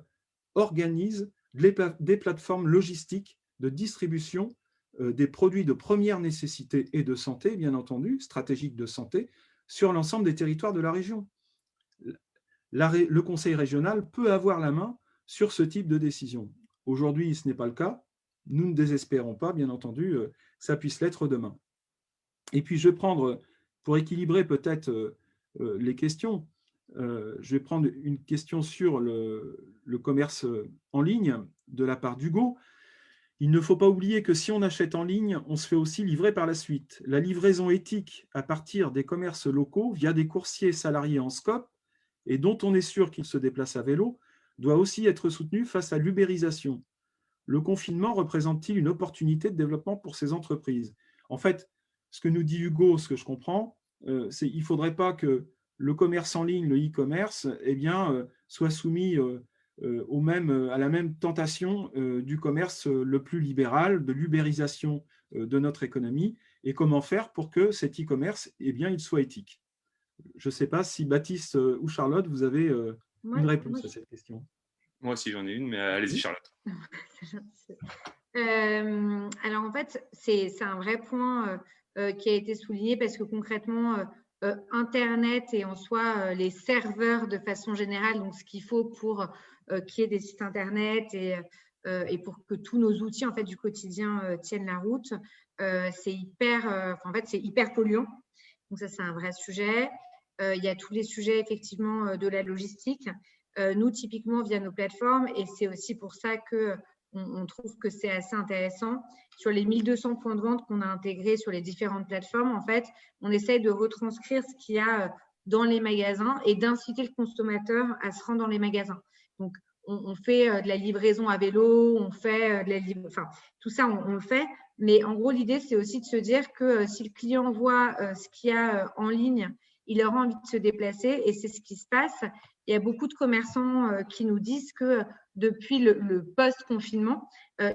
organise des plateformes logistiques de distribution des produits de première nécessité et de santé, bien entendu, stratégiques de santé, sur l'ensemble des territoires de la région. Le conseil régional peut avoir la main sur ce type de décision. Aujourd'hui, ce n'est pas le cas. Nous ne désespérons pas, bien entendu, que ça puisse l'être demain. Et puis, je vais prendre, pour équilibrer peut-être les questions, je vais prendre une question sur le commerce en ligne de la part d'Hugo. Il ne faut pas oublier que si on achète en ligne, on se fait aussi livrer par la suite. La livraison éthique à partir des commerces locaux via des coursiers salariés en SCOP et dont on est sûr qu'ils se déplacent à vélo doit aussi être soutenue face à l'ubérisation. Le confinement représente-t-il une opportunité de développement pour ces entreprises? En fait, ce que nous dit Hugo, ce que je comprends, c'est qu'il ne faudrait pas que le commerce en ligne, le e-commerce, soit soumis à la même tentation du commerce le plus libéral, de l'ubérisation de notre économie, et comment faire pour que cet e-commerce, il soit éthique. Je ne sais pas si Baptiste ou Charlotte, vous avez une réponse à cette question. Moi aussi, j'en ai une, mais allez-y, Charlotte. Alors, en fait, c'est un vrai point qui a été souligné parce que concrètement, Internet et en soi, les serveurs de façon générale, donc ce qu'il faut pour qu'il y ait des sites Internet et pour que tous nos outils en fait, du quotidien tiennent la route, c'est hyper polluant. Donc ça, c'est un vrai sujet. Il y a tous les sujets, effectivement, de la logistique. Nous, typiquement, via nos plateformes, et c'est aussi pour ça qu'on trouve que c'est assez intéressant. Sur les 1200 points de vente qu'on a intégrés sur les différentes plateformes, en fait, on essaie de retranscrire ce qu'il y a dans les magasins et d'inciter le consommateur à se rendre dans les magasins. Donc, on fait de la livraison à vélo, on fait de la enfin, tout ça, on le fait. Mais en gros, l'idée, c'est aussi de se dire que si le client voit ce qu'il y a en ligne, il aura envie de se déplacer et c'est ce qui se passe. Il y a beaucoup de commerçants qui nous disent que depuis le post-confinement,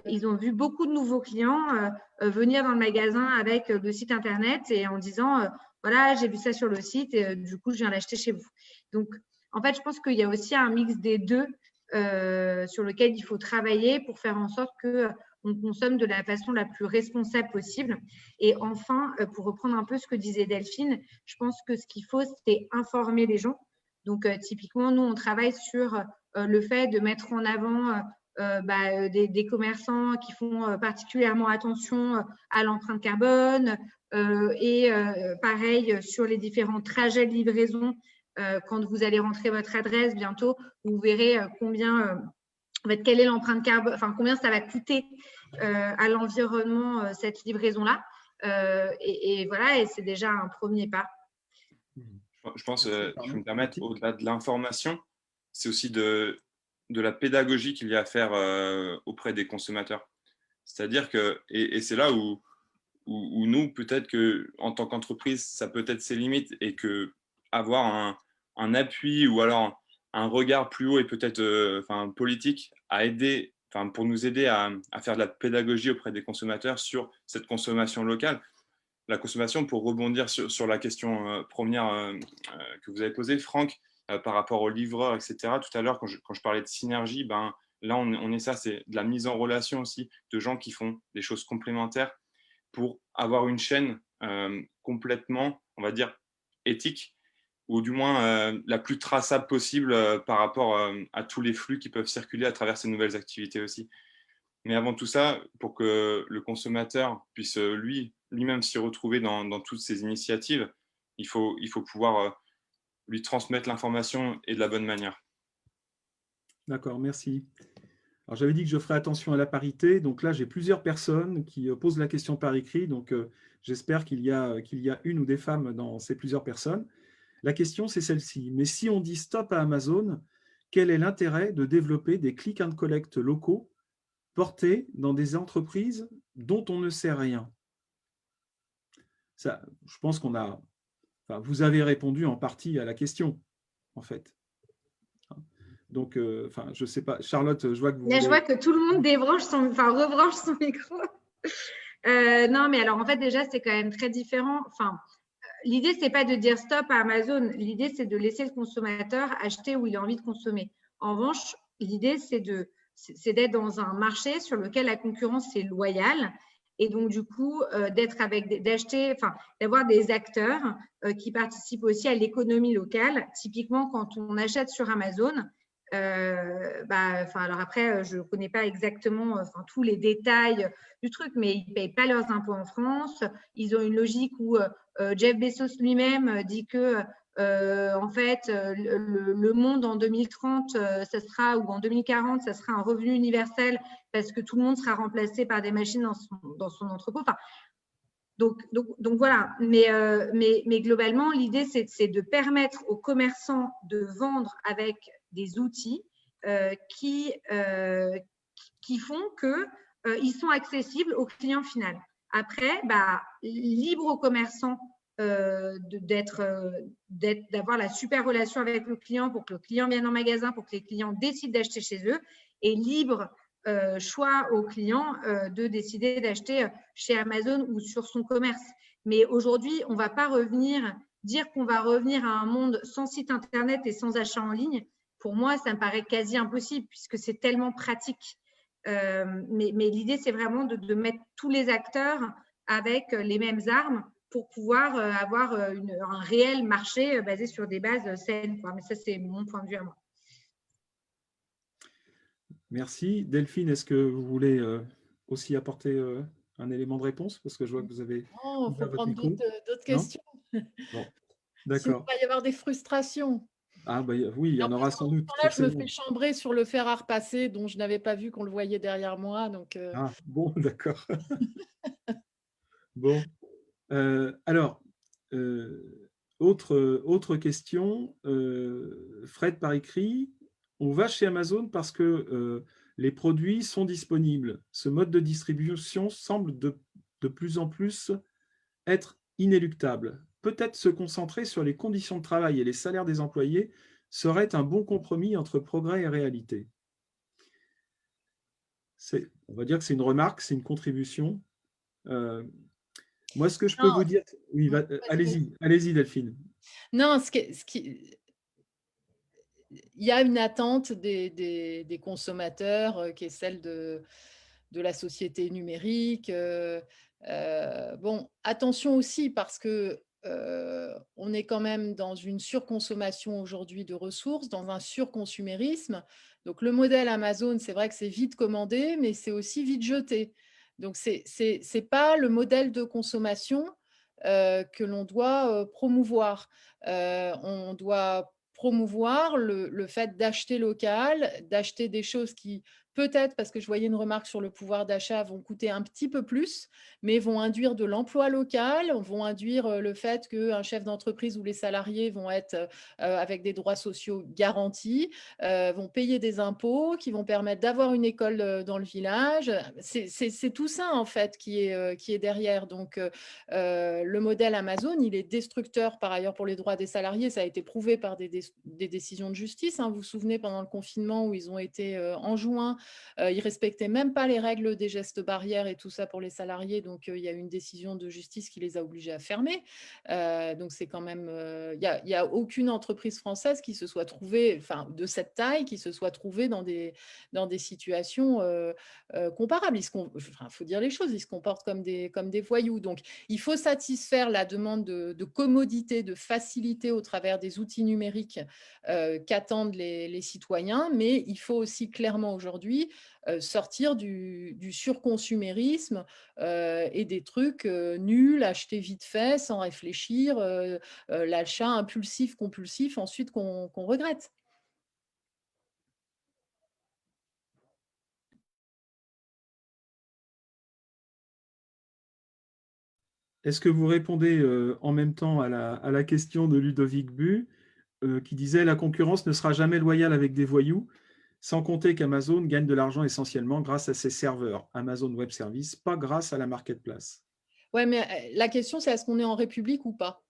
ils ont vu beaucoup de nouveaux clients venir dans le magasin avec le site Internet et en disant voilà, j'ai vu ça sur le site et du coup, je viens l'acheter chez vous. Donc, en fait, je pense qu'il y a aussi un mix des deux sur lequel il faut travailler pour faire en sorte qu'on consomme de la façon la plus responsable possible. Et enfin, pour reprendre un peu ce que disait Delphine, je pense que ce qu'il faut, c'est informer les gens. Donc, typiquement, nous, on travaille sur le fait de mettre en avant des commerçants qui font particulièrement attention à l'empreinte carbone et pareil sur les différents trajets de livraison. Quand vous allez rentrer votre adresse bientôt, vous verrez quelle est l'empreinte carbone, enfin combien ça va coûter à l'environnement cette livraison-là. Et voilà, et c'est déjà un premier pas. Je pense, je peux me permettre, au-delà de l'information, c'est aussi de la pédagogie qu'il y a à faire auprès des consommateurs. C'est-à-dire que, et c'est là où nous, peut-être qu'en tant qu'entreprise, ça peut être ses limites et que avoir un appui ou alors un regard plus haut et peut-être politique à aider, pour nous aider à faire de la pédagogie auprès des consommateurs sur cette consommation locale. La consommation, pour rebondir sur la question première que vous avez posée, Franck, par rapport aux livreurs, etc. Tout à l'heure, quand je parlais de synergie, là, on est ça, c'est de la mise en relation aussi de gens qui font des choses complémentaires pour avoir une chaîne complètement, on va dire, éthique, ou du moins la plus traçable possible par rapport à tous les flux qui peuvent circuler à travers ces nouvelles activités aussi. Mais avant tout ça, pour que le consommateur puisse lui-même s'y retrouver dans toutes ces initiatives, il faut pouvoir lui transmettre l'information et de la bonne manière. D'accord, merci. Alors, j'avais dit que je ferais attention à la parité. Donc là, j'ai plusieurs personnes qui posent la question par écrit. Donc, j'espère qu'il y a une ou des femmes dans ces plusieurs personnes. La question, c'est celle-ci. Mais si on dit stop à Amazon, quel est l'intérêt de développer des click and collect locaux portés dans des entreprises dont on ne sait rien? Ça, je pense vous avez répondu en partie à la question, en fait. Donc, je ne sais pas. Charlotte, je vois que vous Là, je vois que tout le monde rebranche son micro. Non, mais alors, en fait, déjà, c'est quand même très différent. L'idée, ce n'est pas de dire stop à Amazon. L'idée, c'est de laisser le consommateur acheter où il a envie de consommer. En revanche, l'idée, c'est d'être dans un marché sur lequel la concurrence est loyale. Et donc, du coup, d'avoir des acteurs qui participent aussi à l'économie locale. Typiquement, quand on achète sur Amazon, alors après, je ne connais pas exactement tous les détails du truc, mais ils ne payent pas leurs impôts en France. Ils ont une logique où Jeff Bezos lui-même dit que en fait, le monde en 2030, ça sera, ou en 2040, ça sera un revenu universel parce que tout le monde sera remplacé par des machines dans son entrepôt. Donc voilà, mais globalement, l'idée, c'est de permettre aux commerçants de vendre avec des outils qui font qu'ils sont accessibles au client final. Après, libre aux commerçants d'avoir la super relation avec le client pour que le client vienne en magasin, pour que les clients décident d'acheter chez eux, et libre choix aux clients de décider d'acheter chez Amazon ou sur son commerce. Mais aujourd'hui, on ne va pas dire qu'on va revenir à un monde sans site internet et sans achat en ligne. Pour moi, ça me paraît quasi impossible puisque c'est tellement pratique. Mais l'idée, c'est vraiment de mettre tous les acteurs avec les mêmes armes pour pouvoir avoir un réel marché basé sur des bases saines. Mais ça, c'est mon point de vue à moi. Merci. Delphine, est-ce que vous voulez aussi apporter un élément de réponse? Parce que je vois que vous avez… Non, il faut prendre d'autres questions. Bon, Sinon, d'accord. il va y avoir des frustrations. Ah, bah, oui, il y Et en en plus, aura sans pendant ce doute, temps-là, je me forcément. fais chambrer sur le fer à repasser dont je n'avais pas vu qu'on le voyait derrière moi. Donc, Ah, bon, d'accord. Bon. Alors, autre question, Fred par écrit, on va chez Amazon parce que les produits sont disponibles. Ce mode de distribution semble de plus en plus être inéluctable. Peut-être se concentrer sur les conditions de travail et les salaires des employés serait un bon compromis entre progrès et réalité. On va dire que c'est une remarque, c'est une contribution. Euh, Moi, ce que je peux non, vous dire, oui, vas-y, vas-y. allez-y, Delphine. Non, il y a une attente des consommateurs qui est celle de la société numérique. Bon, attention aussi parce que on est quand même dans une surconsommation aujourd'hui de ressources, dans un surconsumérisme. Donc le modèle Amazon, c'est vrai que c'est vite commandé, mais c'est aussi vite jeté. Donc c'est pas le modèle de consommation que l'on doit promouvoir. On doit promouvoir le fait d'acheter local, d'acheter des choses qui, peut-être, parce que je voyais une remarque sur le pouvoir d'achat, vont coûter un petit peu plus, mais vont induire de l'emploi local, vont induire le fait qu'un chef d'entreprise ou les salariés vont être avec des droits sociaux garantis, vont payer des impôts, qui vont permettre d'avoir une école dans le village. C'est tout ça, en fait, qui est derrière. Donc, le modèle Amazon, il est destructeur par ailleurs pour les droits des salariés. Ça a été prouvé par des décisions de justice. Hein. Vous vous souvenez, pendant le confinement où ils ont été enjoints, ils ne respectaient même pas les règles des gestes barrières et tout ça pour les salariés. Donc, il y a eu une décision de justice qui les a obligés à fermer. Donc, c'est quand même... Il n'y a aucune entreprise française qui se soit trouvée, enfin, de cette taille, qui se soit trouvée dans des situations comparables. Il faut dire les choses, ils se comportent comme des voyous. Donc, il faut satisfaire la demande de commodité, de facilité au travers des outils numériques qu'attendent les citoyens, mais il faut aussi clairement aujourd'hui sortir du surconsumérisme et des trucs nuls, acheter vite fait, sans réfléchir, l'achat impulsif, compulsif, ensuite qu'on regrette. Est-ce que vous répondez en même temps à la question de Ludovic Bu, qui disait la concurrence ne sera jamais loyale avec des voyous, sans compter qu'Amazon gagne de l'argent essentiellement grâce à ses serveurs, Amazon Web Services, pas grâce à la marketplace. Ouais, mais la question, c'est est-ce qu'on est en République ou pas?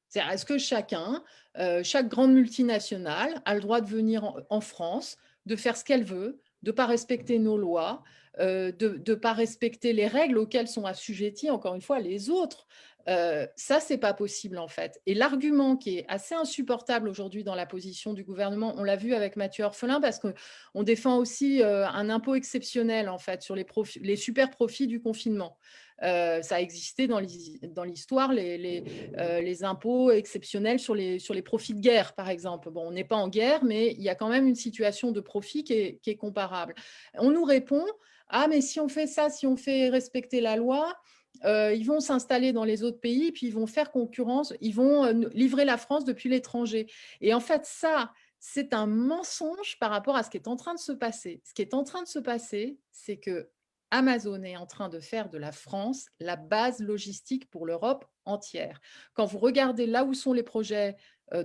C'est-à-dire, est-ce que chaque grande multinationale a le droit de venir en France, de faire ce qu'elle veut, de ne pas respecter nos lois, de ne pas respecter les règles auxquelles sont assujettis, encore une fois, les autres? Ça, ce n'est pas possible, en fait. Et l'argument qui est assez insupportable aujourd'hui dans la position du gouvernement, on l'a vu avec Mathieu Orphelin, parce qu'on défend aussi un impôt exceptionnel, en fait, sur les super profits du confinement. Ça a existé dans l'histoire, les impôts exceptionnels sur les profits de guerre, par exemple. Bon, on n'est pas en guerre, mais il y a quand même une situation de profit qui est comparable. On nous répond, ah, mais si on fait ça, si on fait respecter la loi, ils vont s'installer dans les autres pays, puis ils vont faire concurrence, ils vont livrer la France depuis l'étranger. Et en fait, ça, c'est un mensonge par rapport à ce qui est en train de se passer. Ce qui est en train de se passer, c'est que Amazon est en train de faire de la France la base logistique pour l'Europe entière. Quand vous regardez là où sont les projets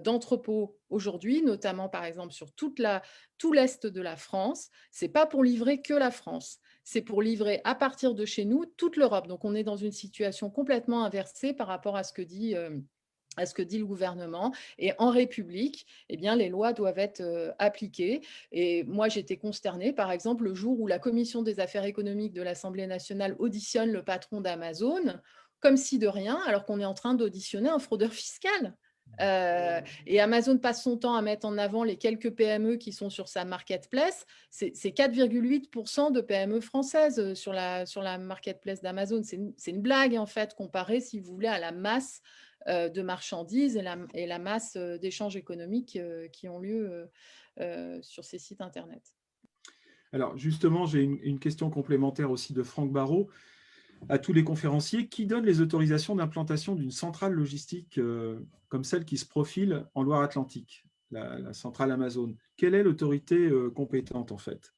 d'entrepôts aujourd'hui, notamment par exemple sur tout l'est de la France, ce n'est pas pour livrer que la France, c'est pour livrer à partir de chez nous toute l'Europe. Donc on est dans une situation complètement inversée par rapport à ce que dit le gouvernement. Et en République, eh bien, les lois doivent être appliquées. Et moi, j'étais consternée, par exemple, le jour où la Commission des affaires économiques de l'Assemblée nationale auditionne le patron d'Amazon, comme si de rien, alors qu'on est en train d'auditionner un fraudeur fiscal. Et Amazon passe son temps à mettre en avant les quelques PME qui sont sur sa marketplace. C'est 4,8% de PME françaises sur la marketplace d'Amazon. C'est une blague, en fait, comparée, si vous voulez, à la masse de marchandises et la masse d'échanges économiques qui ont lieu sur ces sites Internet. Alors justement, j'ai une question complémentaire aussi de Franck Barrault. à tous les conférenciers, qui donne les autorisations d'implantation d'une centrale logistique comme celle qui se profile en Loire-Atlantique, la centrale Amazon? Quelle est l'autorité compétente en fait?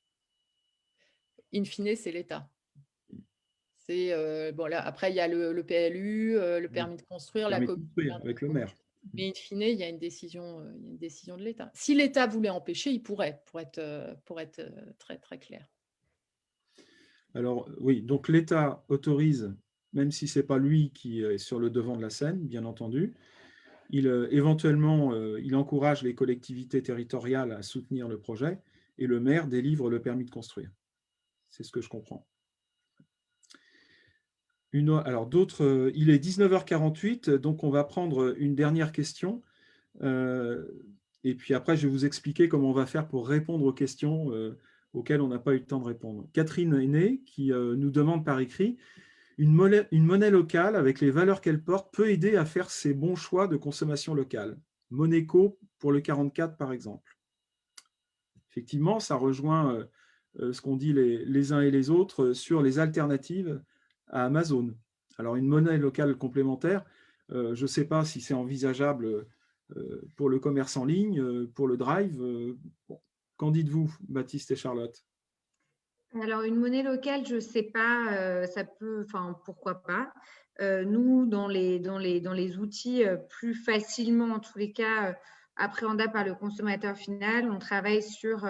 In fine, c'est l'État. Bon, là, après, il y a le PLU, le permis de construire, la Permis de commune. construire avec le maire. Mais in fine, il y a une décision de l'État. Si l'État voulait empêcher, il pourrait, pour être très, très clair. Alors oui, donc l'État autorise, même si ce n'est pas lui qui est sur le devant de la scène, bien entendu. Éventuellement, il encourage les collectivités territoriales à soutenir le projet et le maire délivre le permis de construire. C'est ce que je comprends. Alors d'autres, il est 19h48, donc on va prendre une dernière question. Et puis après, je vais vous expliquer comment on va faire pour répondre aux questions auxquelles on n'a pas eu le temps de répondre. Catherine Aîné qui nous demande par écrit: une monnaie locale avec les valeurs qu'elle porte peut aider à faire ses bons choix de consommation locale. Moneco pour le 44 par exemple. Effectivement, ça rejoint ce qu'ont dit les uns et les autres sur les alternatives à Amazon. Alors une monnaie locale complémentaire, je ne sais pas si c'est envisageable pour le commerce en ligne, pour le drive. Bon. Qu'en dites-vous, Baptiste et Charlotte? Alors, une monnaie locale, je ne sais pas, ça peut, enfin, pourquoi pas. Nous, dans les outils plus facilement, en tous les cas, appréhendables par le consommateur final, on travaille sur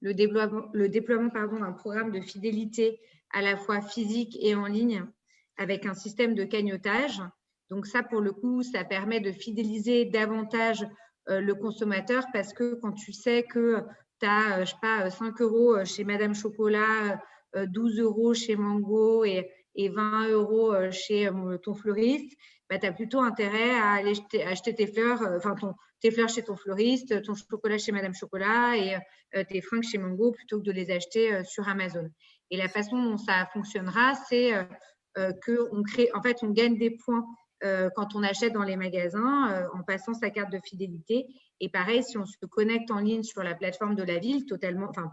le déploiement d'un programme de fidélité à la fois physique et en ligne avec un système de cagnotage. Donc ça, pour le coup, ça permet de fidéliser davantage le consommateur parce que quand tu sais que tu as, je sais pas, 5 € chez Madame Chocolat, 12 € chez Mango et 20 € chez ton fleuriste, bah, tu as plutôt intérêt à aller acheter tes fleurs, tes fleurs chez ton fleuriste, ton chocolat chez Madame Chocolat et tes fringues chez Mango plutôt que de les acheter sur Amazon. Et la façon dont ça fonctionnera, c'est on gagne des points quand on achète dans les magasins en passant sa carte de fidélité. Et pareil, si on se connecte en ligne sur la plateforme de la ville,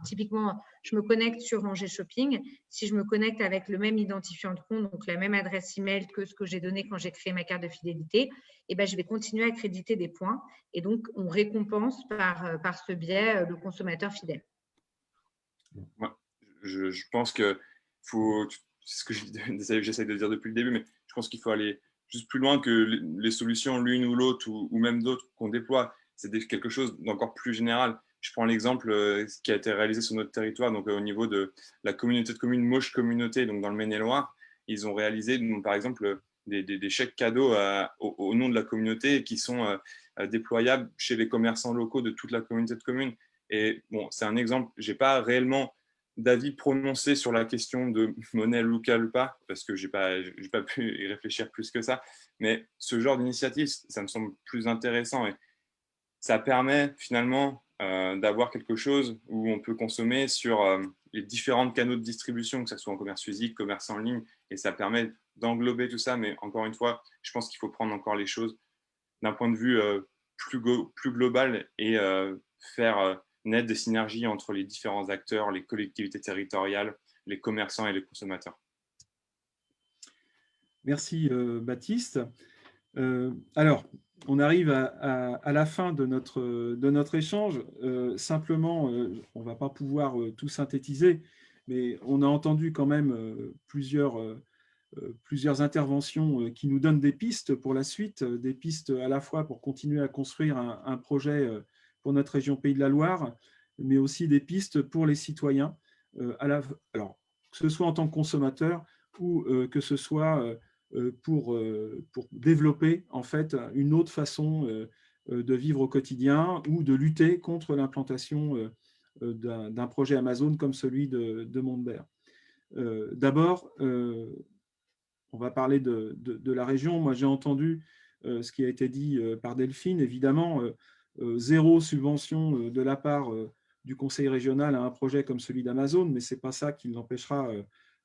typiquement, je me connecte sur Angers Shopping. Si je me connecte avec le même identifiant de compte, donc la même adresse email que ce que j'ai donné quand j'ai créé ma carte de fidélité, je vais continuer à créditer des points. Et donc, on récompense par ce biais le consommateur fidèle. Ouais, je pense que c'est ce que j'essaie de dire depuis le début, mais je pense qu'il faut aller juste plus loin que les solutions, l'une ou l'autre, ou même d'autres qu'on déploie. C'est quelque chose d'encore plus général. Je prends l'exemple qui a été réalisé sur notre territoire, donc au niveau de la communauté de communes Mauche Communauté, donc dans le Maine-et-Loire. Ils ont réalisé, donc, par exemple, des chèques cadeaux au nom de la communauté qui sont déployables chez les commerçants locaux de toute la communauté de communes. Et bon, c'est un exemple. Je n'ai pas réellement d'avis prononcé sur la question de monnaie locale ou pas, parce que j'ai pas pu y réfléchir plus que ça. Mais ce genre d'initiative, ça me semble plus intéressant et ça permet finalement d'avoir quelque chose où on peut consommer sur les différents canaux de distribution, que ce soit en commerce physique, commerce en ligne, et ça permet d'englober tout ça. Mais encore une fois, je pense qu'il faut prendre encore les choses d'un point de vue plus global et faire naître des synergies entre les différents acteurs, les collectivités territoriales, les commerçants et les consommateurs. Merci Baptiste. Alors, on arrive à la fin de notre échange. Simplement, on ne va pas pouvoir tout synthétiser, mais on a entendu quand même plusieurs interventions qui nous donnent des pistes pour la suite, des pistes à la fois pour continuer à construire un projet pour notre région Pays de la Loire, mais aussi des pistes pour les citoyens, alors, que ce soit en tant que consommateur ou que ce soit pour développer en fait une autre façon de vivre au quotidien ou de lutter contre l'implantation d'un projet Amazon comme celui de Montbert. D'abord, on va parler de la région. Moi, j'ai entendu ce qui a été dit par Delphine. Évidemment, zéro subvention de la part du conseil régional à un projet comme celui d'Amazon, mais ce n'est pas ça qui l'empêchera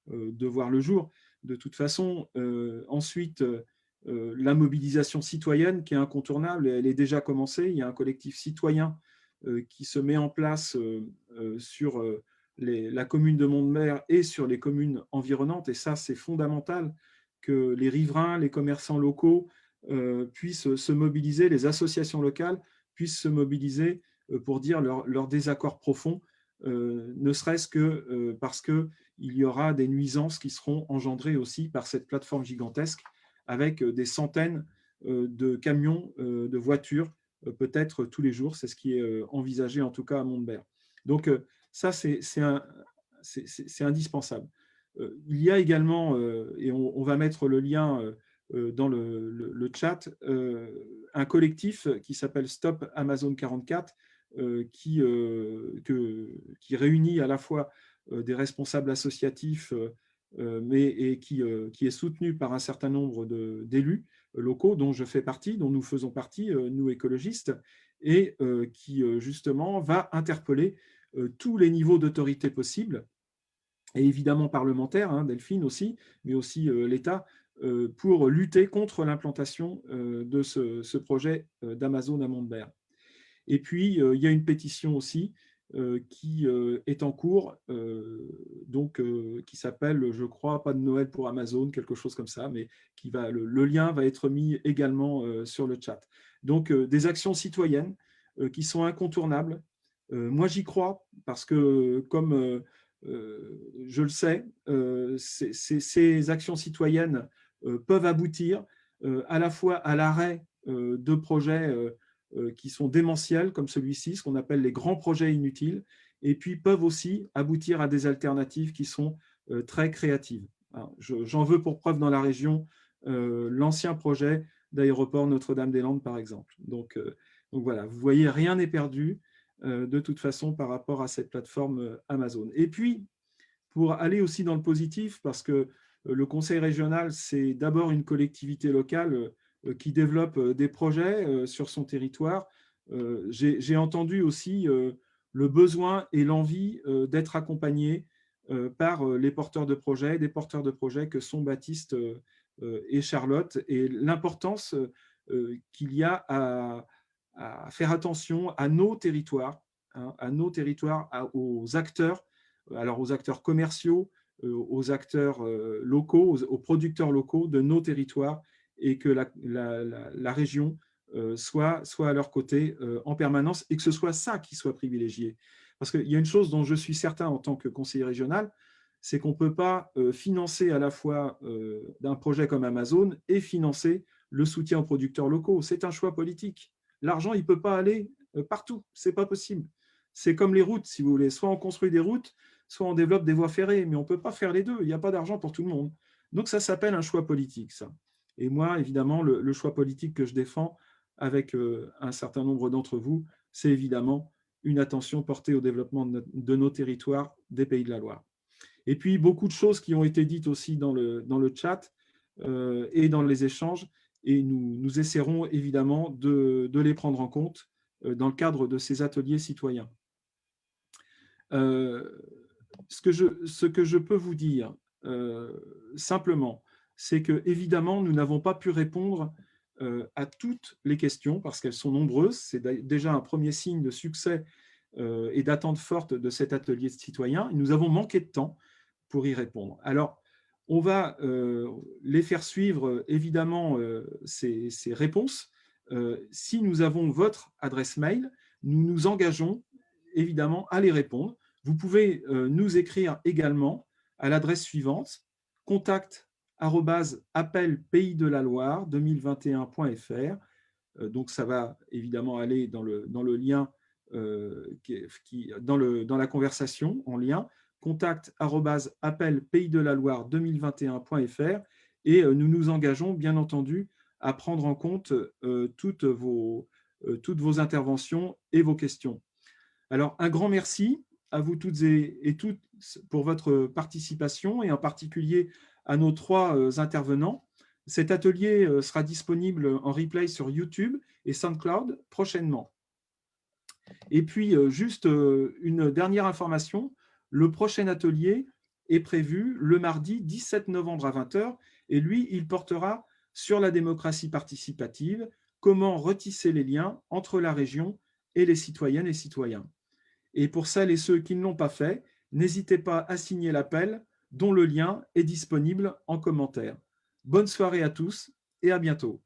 de voir le jour. De toute façon, ensuite, la mobilisation citoyenne qui est incontournable, elle est déjà commencée. Il y a un collectif citoyen qui se met en place sur la commune de Mondemer et sur les communes environnantes. Et ça, c'est fondamental que les riverains, les commerçants locaux puissent se mobiliser, les associations locales puissent se mobiliser pour dire leur désaccord profond, ne serait-ce que parce qu'il y aura des nuisances qui seront engendrées aussi par cette plateforme gigantesque avec des centaines de camions, de voitures, peut-être tous les jours. C'est ce qui est envisagé en tout cas à Mondemer. Donc ça, c'est indispensable. Il y a également, et on va mettre le lien dans le chat, un collectif qui s'appelle Stop Amazon 44, qui réunit à la fois des responsables associatifs, mais qui est soutenu par un certain nombre d'élus locaux, dont je fais partie, dont nous faisons partie, nous écologistes, et qui justement va interpeller tous les niveaux d'autorité possibles, et évidemment parlementaires, hein, Delphine aussi, mais aussi l'État, pour lutter contre l'implantation de ce projet d'Amazon à Mondemer. Et puis, il y a une pétition aussi qui est en cours, qui s'appelle, je crois, pas de Noël pour Amazon, quelque chose comme ça, mais le lien va être mis également sur le chat. Donc, des actions citoyennes qui sont incontournables. Moi, j'y crois parce que, comme je le sais, ces actions citoyennes peuvent aboutir à la fois à l'arrêt de projets qui sont démentiels comme celui-ci, ce qu'on appelle les grands projets inutiles, et puis peuvent aussi aboutir à des alternatives qui sont très créatives. J'en veux pour preuve dans la région l'ancien projet d'aéroport Notre-Dame-des-Landes, par exemple. Donc voilà, vous voyez, rien n'est perdu de toute façon par rapport à cette plateforme Amazon. Et puis, pour aller aussi dans le positif, parce que le conseil régional, c'est d'abord une collectivité locale qui développe des projets sur son territoire. J'ai entendu aussi le besoin et l'envie d'être accompagné par les porteurs de projets, des porteurs de projets que sont Baptiste et Charlotte, et l'importance qu'il y a à faire attention à nos territoires, hein, aux acteurs, alors aux acteurs commerciaux, aux acteurs locaux, aux producteurs locaux de nos territoires, et que la région soit à leur côté en permanence, et que ce soit ça qui soit privilégié. Parce qu'il y a une chose dont je suis certain en tant que conseiller régional, c'est qu'on ne peut pas financer à la fois d'un projet comme Amazon et financer le soutien aux producteurs locaux. C'est un choix politique. L'argent, il ne peut pas aller partout. Ce n'est pas possible. C'est comme les routes, si vous voulez. Soit on construit des routes, soit on développe des voies ferrées, mais on ne peut pas faire les deux. Il n'y a pas d'argent pour tout le monde. Donc ça s'appelle un choix politique, ça. Et moi, évidemment, le choix politique que je défends avec un certain nombre d'entre vous, c'est évidemment une attention portée au développement de nos territoires des Pays de la Loire. Et puis, beaucoup de choses qui ont été dites aussi dans le chat et dans les échanges, et nous essaierons évidemment de les prendre en compte dans le cadre de ces ateliers citoyens. Ce que je peux vous dire simplement, c'est que évidemment, nous n'avons pas pu répondre à toutes les questions parce qu'elles sont nombreuses. C'est déjà un premier signe de succès et d'attente forte de cet atelier citoyen. Nous avons manqué de temps pour y répondre. Alors, on va les faire suivre, évidemment, ces réponses. Si nous avons votre adresse mail, nous nous engageons évidemment à les répondre. Vous pouvez nous écrire également à l'adresse suivante, contact@appelpaysdelaloire2021.fr. Donc, ça va évidemment aller dans le lien, dans la conversation en lien, contact@appelpaysdelaloire2021.fr, et nous nous engageons bien entendu à prendre en compte toutes vos interventions et vos questions. Alors, un grand merci à vous toutes et toutes pour votre participation, et en particulier à nos 3 intervenants. Cet atelier sera disponible en replay sur YouTube et SoundCloud prochainement. Et puis, juste une dernière information, le prochain atelier est prévu le mardi 17 novembre à 20 h, et lui, il portera sur la démocratie participative, comment retisser les liens entre la région et les citoyennes et citoyens. Et pour celles et ceux qui ne l'ont pas fait, N'hésitez pas à signer l'appel, dont le lien est disponible en commentaire. Bonne soirée à tous et à bientôt.